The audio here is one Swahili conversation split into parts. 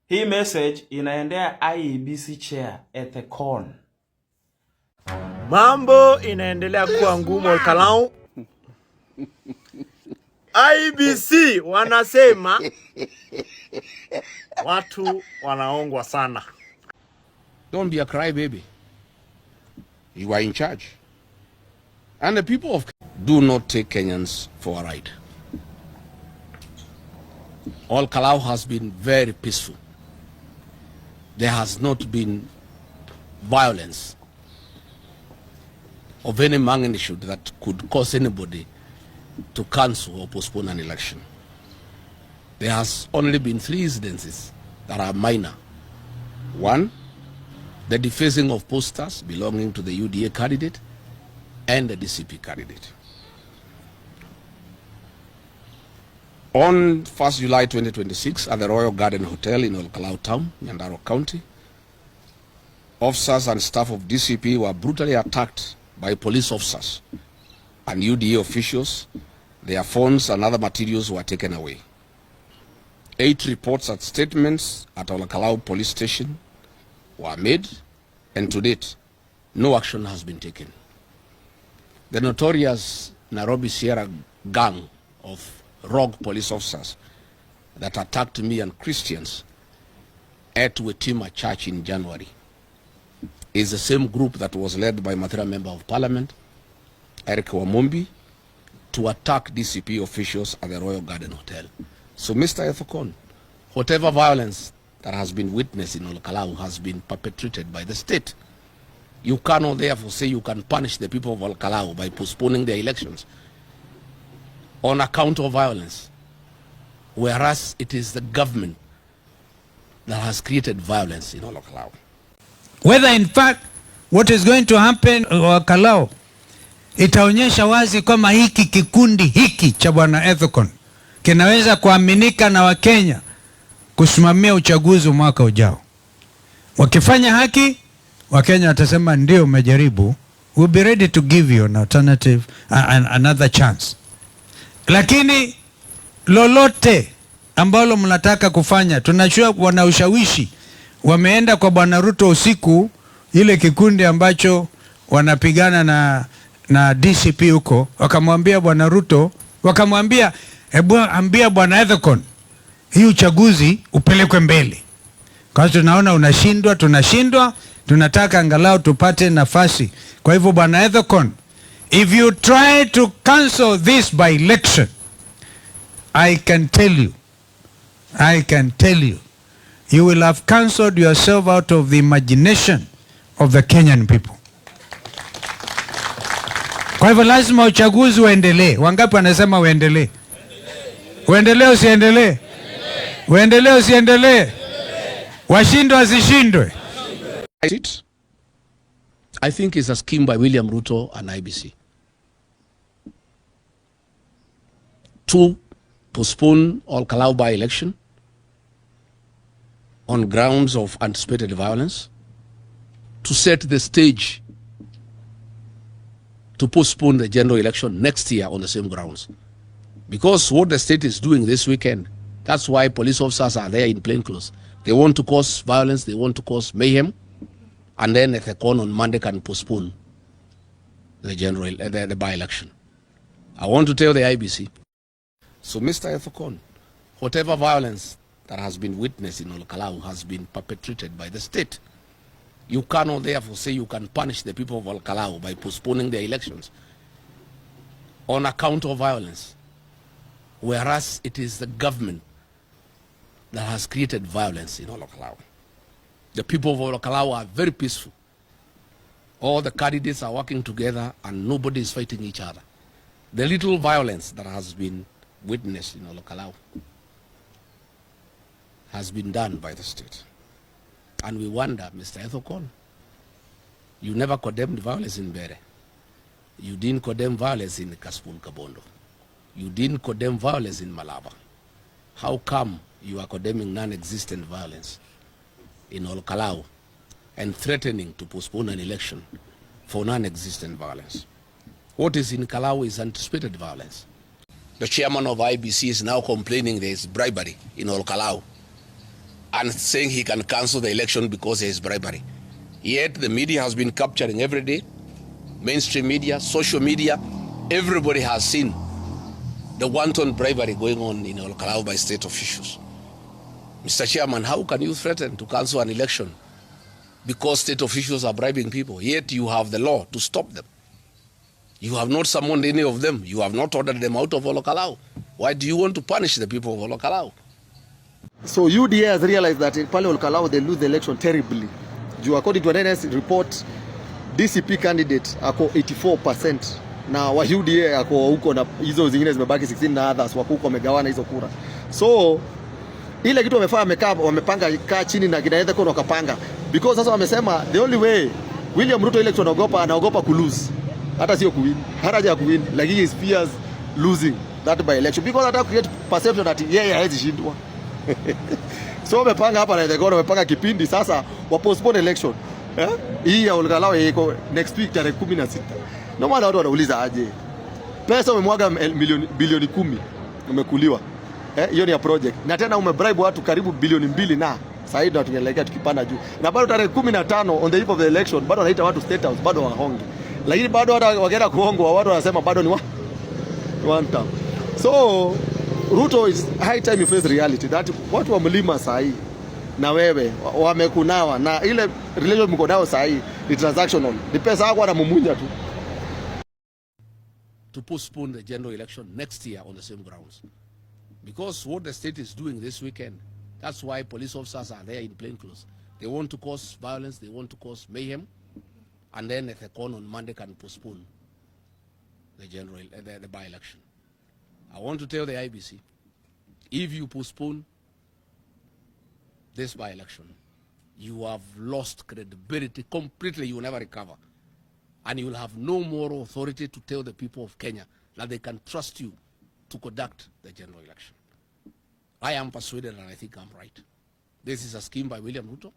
Hii message inaendea Iebc chair Ethokon. Mambo inaendelea kuwa ngumu Kalau. Iebc wanasema watu wanaongwa sana. Don't be a crybaby. You are in charge. And the people of do not take Kenyans for a ride. All Kalau has been very peaceful. There has not been violence of any magnitude that could cause anybody to cancel or postpone an election. There has only been 3 incidences that are minor. 1, the defacing of posters belonging to the UDA candidate and the DCP candidate. On 1st July 2026 at the Royal Garden Hotel in Kalau Town, Nyandarua County, officers and staff of DCP were brutally attacked by police officers and UDA officials. Their phones and other materials were taken away. 8 reports and statements at Kalau police station were made, and to date, no action has been taken. The notorious Nairobi Sierra gang of rogue police officers that attacked me and Christians at Wetima Church in January is the same group that was led by Mathira Member of Parliament, Eric Wamombi, to attack DCP officials at the Royal Garden Hotel. So, Mr. Ethokon, whatever violence that has been witnessed in Kalau has been perpetrated by the state. You cannot therefore say you can punish the people of Kalau by postponing their elections on account of violence, whereas it is the government that has created violence in Kalau. Whether in fact what is going to happen Kalau itaonyesha wazi kwamba hiki kikundi hiki cha bwana Ethokon kinaweza kuaminika na Wakenya kusimamia uchaguzi mwaka ujao. Wakifanya haki, Wakenya watasema ndio umejaribu, we'll be ready to give you an alternative, another chance. Lakini lolote ambalo mnataka kufanya, tunajua wana ushawishi. Wameenda kwa bwana Ruto usiku, ile kikundi ambacho wanapigana na DCP huko, wakamwambia bwana Ruto, wakamwambia hebu ambia bwana Ethokon hii uchaguzi upelekwe mbele. Kwa sababu tunaona unashindwa, tunashindwa, tunataka angalau tupate nafasi. Kwa hivyo bwana Ethokon, if you try to cancel this by election, I can tell you, you will have cancelled yourself out of the imagination of the Kenyan people. Kwa hivyo lazima uchaguzi uendelee. Wangapi wanasema uendelee? Uendelee usiendelee? Uendelee usiendelee? Washindwe wasishindwe? I think it's a scheme by William Ruto and Iebc to postpone all Kalau by-election on grounds of anticipated violence, to set the stage to postpone the general election next year on the same grounds. Because what the state is doing this weekend, that's why police officers are there in plain clothes. They want to cause violence, they want to cause mayhem, and then Ethokon on Monday can postpone the general, the by-election. I want to tell the Iebc. So, Mr. Ethokon, whatever violence that has been witnessed in Kalau has been perpetrated by the state. You cannot therefore say you can punish the people of Kalau by postponing their elections on account of violence, whereas it is the government that has created violence in Kalau. The people of Kalau are very peaceful. All the candidates are working together and nobody is fighting each other. The little violence that has been witnessed in Kalau has been done by the state. And we wonder, Mr. Ethokon, you never condemned violence in Bere. You didn't condemn violence in Kaspul Kabondo. You didn't condemn violence in Malaba. How come you are condemning non-existent violence in Kalau and threatening to postpone an election for non-existent violence? What is in Kalau is anticipated violence. The chairman of Iebc is now complaining there is bribery in Kalau. and saying he can cancel the election because there is bribery. Yet the media has been capturing every day, mainstream media, social media, everybody has seen the wanton bribery going on in Olkalau by state officials. Mr. Chairman, how can you threaten to cancel an election because state officials are bribing people, yet you have the law to stop them? You have not summoned any of them. You have not ordered them out of Olkalau. Why do you want to punish the people of Olkalau? So UDA has realized that in Pale Olkalau they lose the election terribly. According to an NS report, DCP candidate ako 84%. Na wa UDA ako huko na hizo zingine zimebaki 16 na others wako huko wamegawana hizo kura. So ile kitu wamepanga kaa chini na kina Ethokon wakapanga. Because sasa wamesema the only way William Ruto ile anaogopa ku lose. Hata sio kuwin. Hata haja kuwin, lakini he fears losing that by election because hata create perception that yeye hawezi shindwa. So wamepanga hapa na Ethokon wamepanga kipindi sasa wa postpone election. Hii ya Olkalau iko next week tarehe 16. Ndio maana watu wanauliza aje. Pesa umemwaga bilioni 10 umekuliwa. Hiyo ni ya project. Na tena umebribe watu karibu bilioni 2 na sasa hivi tunaelekea tukipanda juu. Na bado tarehe 15 on the eve of the election bado wanaita watu state house bado wahonge. Lakini bado watu wakienda kuhongwa watu wanasema bado ni one term. So Ruto is high time you face reality that watu wa mlima saa hii na wewe wamekunawa na ile relation mko nao saa hii ni transactional. Ni pesa yako anamumunya tu. To postpone the general election next year on the same grounds. Because what the state is doing this weekend, that's why police officers are there in plain clothes. They want to cause violence, they want to cause mayhem, and then Ethokon on Monday can postpone the by-election. I want to tell the Iebc, if you postpone this by-election, you have lost credibility completely. You will never recover. And you will have no more authority to tell the people of Kenya that they can trust you to conduct the general election. I am persuaded and I think I'm right. This is a scheme by William Ruto,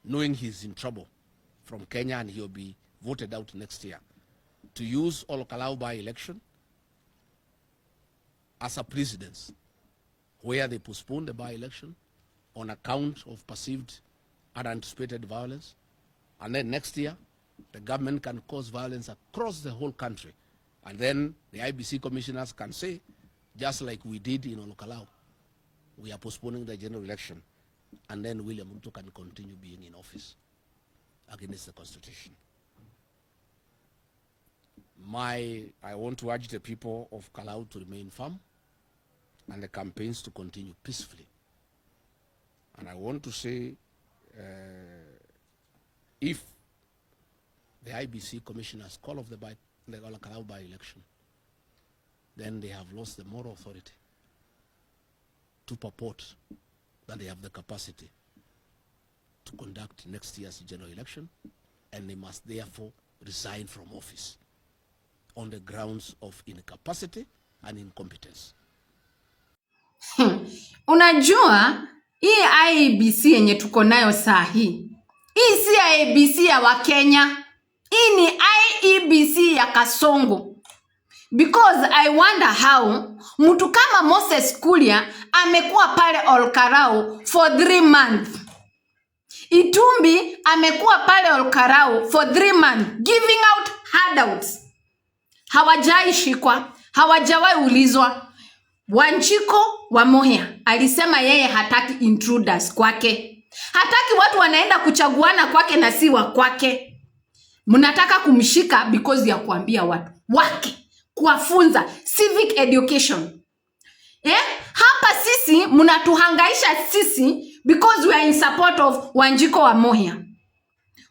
knowing he's in trouble from Kenya and he'll be voted out next year, to use Olkalau by-election as a precedence where they postpone the by-election on account of perceived unanticipated violence. And then next year, the government can cause violence across the whole country. And then the Iebc commissioners can say, just like we did in Olkalau, we are postponing the general election. And then William Ruto can continue being in office against the Constitution. I want to urge the people of Kalau to remain firm and the campaigns to continue peacefully. And I want to say, if the Iebc commissioners call off the Olkalau by-election, then they have lost the moral authority to purport that they have the capacity to conduct next year's general election, and they must therefore resign from office on the grounds of incapacity and incompetence. Unajua, hii Iebc yenye tuko nayo saa hii si Iebc ya Wakenya. Hii ni Iebc ya Kasongo. Because I wonder how mtu kama Moses Kuria amekuwa pale Olkalau for 3 months. Itumbi amekuwa pale Olkalau for 3 months giving out handouts. Hawajai shikwa, hawajawai ulizwa. Wanjiko wa Mohia alisema yeye hataki intruders kwake. Hataki watu wanaenda kuchaguana kwake na si wa kwake. Mnataka kumshika because ya kuambia watu wake, kuwafunza civic education. Hapa sisi mnatuhangaisha sisi because we are in support of Wanjiko wa Mohia.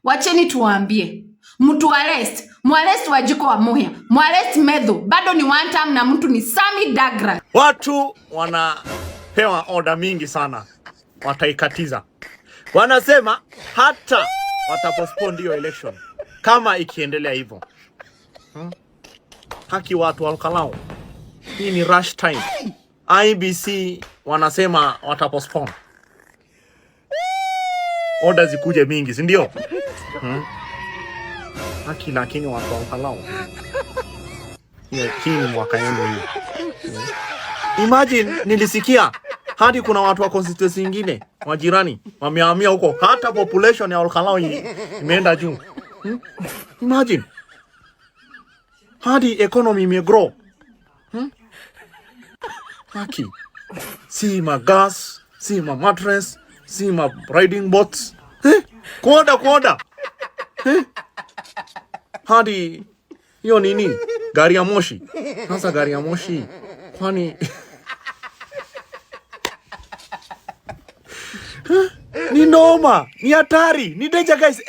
Wacheni tuwaambie, mtu arrest, muarrest Wanjiko wa Mohia, muarrest Medho, bado ni one time na mtu ni Sami Dagra. Watu wanapewa order mingi sana, wataikatiza. Wanasema hata watapostpone hiyo election kama ikiendelea hivyo. Haki watu wa Olkalau. Hii ni rush time. Iebc wanasema watapostpone. Order zikuje mingi, si ndio? Haki lakini watu wa Olkalau. Hii ni mwaka yenu hii. Imagine nilisikia Hadi kuna watu wa constituency nyingine wa jirani wamehamia huko, hata population ya Olkalau imeenda juu. Imagine. Hadi economy imegrow. Haki. Si ma gas, si ma mattress, si ma riding boats. Kuoda. Hadi hiyo nini? Gari ya moshi. Sasa gari ya moshi kwani ni noma, ni hatari, ni danger guys.